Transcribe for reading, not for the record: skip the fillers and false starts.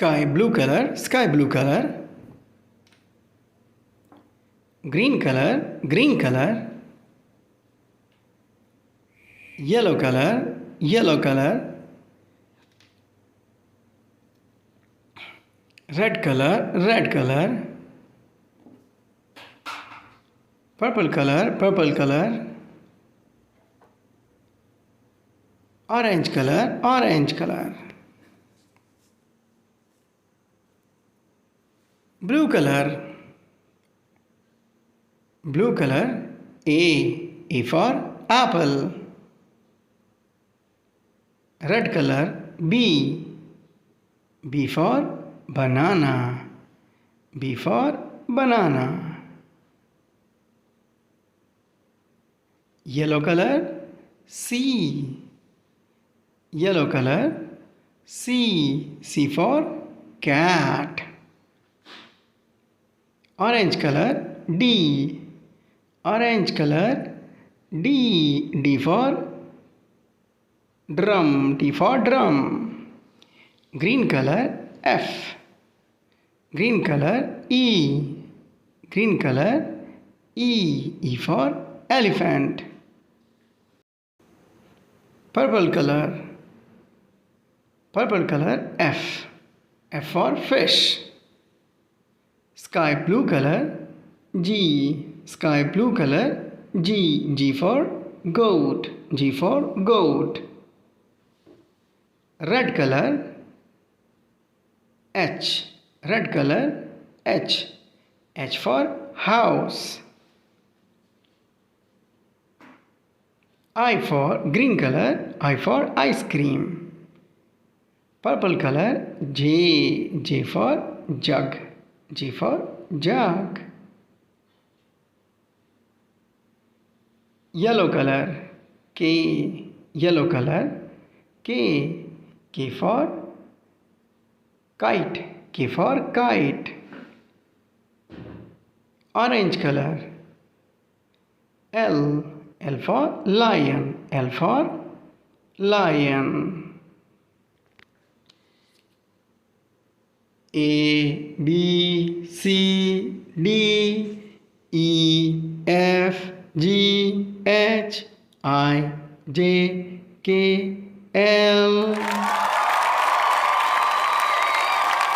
sky blue color, green color, yellow color, red color, purple color, orange color, blue color, A for apple, red color, B for banana, B for banana, yellow color, C for cat, orange color, D for drum, green color, F, green color, E for elephant, purple color, F for fish, sky blue color, G for goat, red color, H for house, I for green color, I for ice cream, purple color, J for jug, yellow color, K for kite, orange color, L for lion, A B C D E F G H I J K L